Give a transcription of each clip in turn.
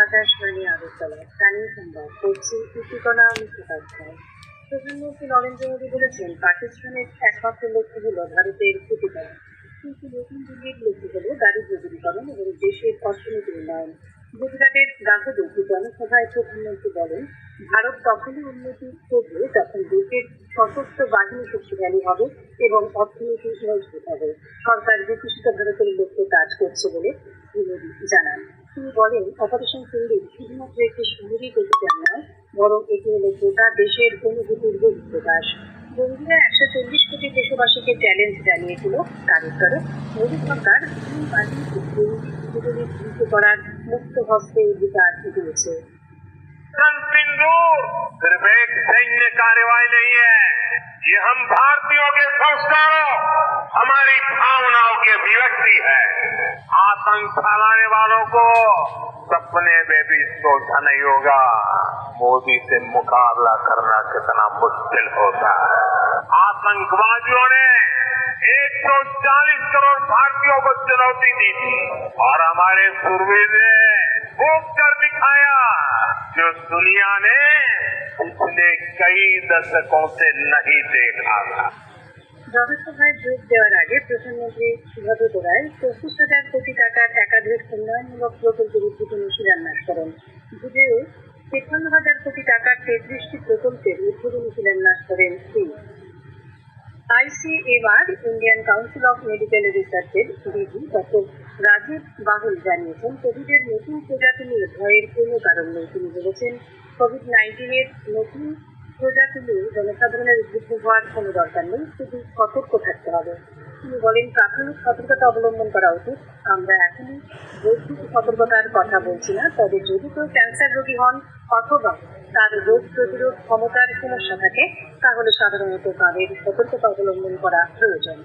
আকাশবাণী আগরতলা স্থানীয় সংবাদ করছি ইতিকণা মুখোপাধ্যায়। প্রধানমন্ত্রী নরেন্দ্র মোদী বলেছেন, পাকিস্তানের একমাত্র লক্ষ্য হল ভারতের ক্ষতি করা, কিন্তু নতুন দিল্লির লক্ষ্য হল দারিদ্র দূরীকরণ এবং দেশের অর্থনীতি উন্নয়ন। গুজরাটের গান্ধী জনসভায় প্রধানমন্ত্রী বলেন, ভারত তখনই উন্নতি করবে যখন দেশের সশস্ত্র বাহিনী শক্তিশালী হবে এবং অর্থনীতি মজবুত হবে। সরকার বিকশিত ভারতের লক্ষ্যে কাজ করছে বলে শ্রী মোদী জানান। তিনি বলেন, অপারেশন সিন্দুর শুধুমাত্র একটি সামরিক অভিযান নয়, বরং এটি হল গোটা দেশের অনুভূতির বহিঃপ্রকাশ। জঙ্গিরা 140 কোটি দেশবাসীকে চ্যালেঞ্জ জানিয়েছিল, তার উত্তরে মোদী সরকার বাহিনীকে দ্রুত করার মুক্ত হস্তে অধিকার দিয়েছে। सिंदूर सिर्फ एक सैन्य कार्रवाई नहीं है, ये हम भारतीयों के संस्कारों, हमारी भावनाओं की अभिव्यक्ति है। आतंक फैलाने वालों को सपने में भी सोचा नहीं होगा मोदी से मुकाबला करना कितना मुश्किल होता है। आतंकवादियों ने 140 करोड़ भारतीयों को चुनौती दी थी और हमारे सूरवीर ने वो कर दिखाया जो दुनिया ने पिछले कई दशकों से नहीं देखा था। জনসভায় যোগ দেওয়ার আগে প্রধানমন্ত্রী সুব্রত রায় ২৪,০০০ কোটি টাকার একাধিক উন্নয়নমূলক প্রকল্পের উদ্বোধনী শিলান্যাস করেন। যদিও ৫৩,০০০ কোটি টাকার ৩৩টি প্রকল্পের উদ্বোধনী শিলান্যাস করেন তিনি। ICMR Indian council of medical রিসার্চের ডিজি ডক্টর রাজীব বাহুল জানিয়েছেন, কোভিডের নতুন প্রজাতি নিয়ে ভয়ের কোনো কারণ নেই। তিনি বলেছেন, কোভিড-১৯ নতুন প্রজাতি নিয়ে জনসাধারণের উদ্বিগ্ন হওয়ার কোনো দরকার নেই, শুধু সতর্ক থাকতে হবে। তিনি বলেন, প্রাথমিক সতর্কতা অবলম্বন করা উচিত। আমরা এখনই বৈদ্যুতিক সতর্কতার কথা বলছি না, তবে যদি কেউ ক্যান্সার রোগী হন অথবা তার রোগ প্রতিরোধ ক্ষমতার সমস্যা থাকে, তাহলে সাধারণত তাদের সতর্কতা অবলম্বন করা প্রয়োজন।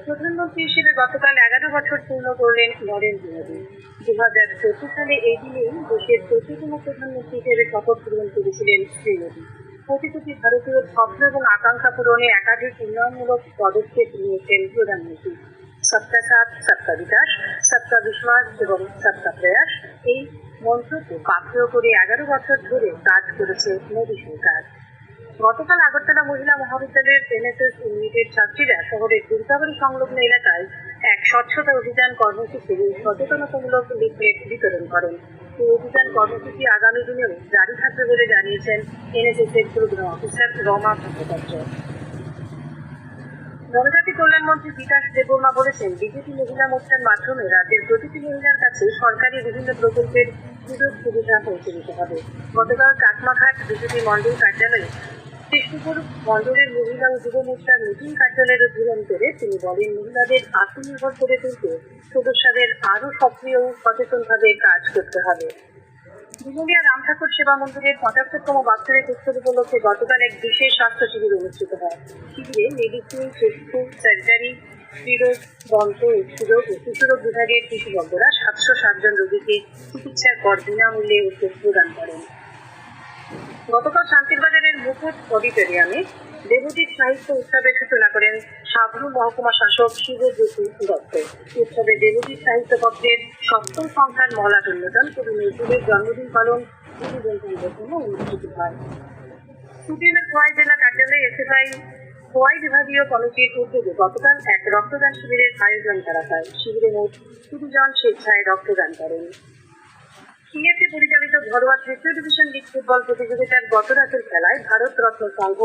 প্রধানমন্ত্রী হিসেবে গতকাল ১১ বছর পূর্ণ করলেন নরেন্দ্র মোদী। ২০১৪ সালে এই দিনেই দেশের ৩৫তম প্রধানমন্ত্রী হিসেবে শপথ গ্রহণ করেছিলেন শ্রী মোদী। কোটি কোটি ভারতীয় স্বপ্ন এবং আকাঙ্ক্ষা পূরণে একাধিক উন্নয়নমূলক পদক্ষেপ নিয়েছেন প্রধানমন্ত্রী। সবকা সাথ সবকা বিকাশ, সবকা বিশ্বাস এবং সবকা প্রয়াস, এই মন্ত্রকে পাথেয় করে ১১ বছর ধরে কাজ করেছে মোদী সরকার। গতকাল আগরতলা মহিলা মহাবিদ্যালয়ের এনএসএস ইউনিটের ছাত্রীরা শহরের দুর্গাবাড়ি সংলগ্ন এলাকায় এক স্বচ্ছতা অভিযান কর্মসূচি সচেতনতামূলক লিফলেট বিতরণ করেন। এই অভিযান কর্মসূচি আগামী দিনেও জারি থাকবে বলে জানিয়েছেন এনএসএস এর প্রোগ্রাম অফিসার রমা ভট্টাচার্য। জনজাতি কল্যাণ মন্ত্রী বিকাশ দেববর্মা বলেছেন, বিজেপি মহিলা মোর্চার মাধ্যমে রাজ্যের প্রতিটি মহিলার কাছে সরকারি বিভিন্ন প্রকল্পের সুযোগ সুবিধা পৌঁছে দিতে হবে। গতকাল কাকমাঘাট বিজেপি মন্ডল কার্যালয়ে কৃষ্ণপুর মন্ডলের মহিলা ও যুব মোর্চার নতুন কার্যালয়ের উদ্বোধন করে তিনি বলেন, মহিলাদের আত্মনির্ভর করে তুলতে সদস্যদের আরও সক্রিয় ও সচেতনভাবে কাজ করতে হবে। বিজলিয়া রাম ঠাকুর সেবা মন্দিরের ৭৫তম বাৎসরিক উৎসব উপলক্ষে গতকাল এক বিশেষ স্বাস্থ্য শিবির অনুষ্ঠিত হয়। শিবিরে মেডিসিন, চক্ষু, সার্জারি, স্ত্রীরোগ, দন্ত, শিশুরোগ ও শিশুরোগ বিভাগের বিশেষজ্ঞরা ৭০৭ জন রোগীকে চিকিৎসার পর বিনামূল্যে ওষুধ প্রদান করেন। গতকাল শান্তিরবাজারের মুকুট অডিটোরিয়ামে দেবজিৎ সাহিত্য উৎসবের সূচনা করেন সাবরু মহকুমা শাসক শিবজ্যোতি দত্ত। উৎসবে দেবজিৎ সাহিত্য পত্রের ৭ম সংখ্যার মলাট উন্মোচন কবি নজরুলের জন্মদিন পালন অনুষ্ঠিত হয়। সুপ্রিমের খোয়াই জেলা কার্যালয়ে এসএফআই খোয়াই বিভাগীয় কমিটির উদ্যোগে গতকাল এক রক্তদান শিবিরের আয়োজন করা হয়। শিবিরে মোট ২০ জন স্বেচ্ছায় রক্তদান করেন। সিএফএ পরিচালিত ঘরোয়া তৃতীয় ডিভিশন লিগ ফুটবল প্রতিযোগিতার গতরাতের খেলায় ভারত রত্ন সংঘ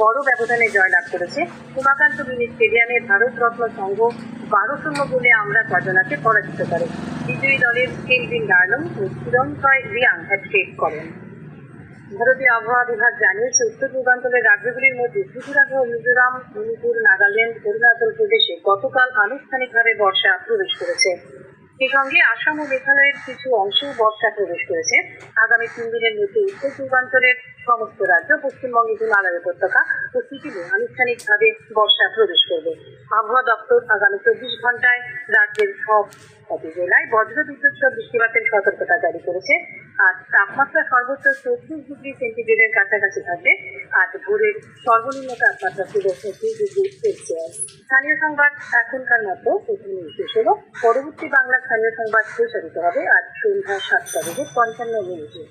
বড় ব্যবধানে জয়লাভ করেছে। উমাকান্ত মিনি স্টেডিয়ামে ভারত রত্ন সংঘ ১২-০ গোলে আমরা কজনাকে পরাজিত করে। বিজয়ী দলের কেলভিন গার্লম ও চিরঞ্জয় রিয়াং হ্যাটট্রিক করেন। ভারতীয় আবহাওয়া বিভাগ জানিয়েছে, উত্তর পূর্বাঞ্চলের রাজ্যগুলির মধ্যে ত্রিপুরা সহ মিজোরাম, মণিপুর, নাগাল্যান্ড, অরুণাচল প্রদেশে গতকাল আনুষ্ঠানিকভাবে বর্ষা প্রবেশ করেছে। এই সঙ্গে আসাম ও মেঘালয়ের কিছু অংশেও বর্ষা প্রবেশ করেছে। আগামী ৩ দিনের মধ্যে উত্তর পূর্বাঞ্চলের সমস্ত রাজ্য, পশ্চিমবঙ্গের হিমালয় উপত্যকা ও সিকিমে আনুষ্ঠানিকভাবে বর্ষা প্রবেশ করবে। আবহাওয়া দপ্তর আগামী ২৪ ঘন্টায় রাজ্যের সব জেলায় বজ্রবিদ্যুৎ সহ বৃষ্টিপাতের সতর্কতা জারি করেছে। আজ তাপমাত্রা সর্বোচ্চ 34°C কাছাকাছি থাকবে। আজ ভোরের সর্বনিম্ন তাপমাত্রা ছিল 30°C। স্থানীয় সংবাদ এখনকার মতো প্রথমে শেষ হলো। পরবর্তী বাংলা স্থানীয় সংবাদ প্রচারিত হবে আজ সন্ধ্যা 7:55 মিনিটে।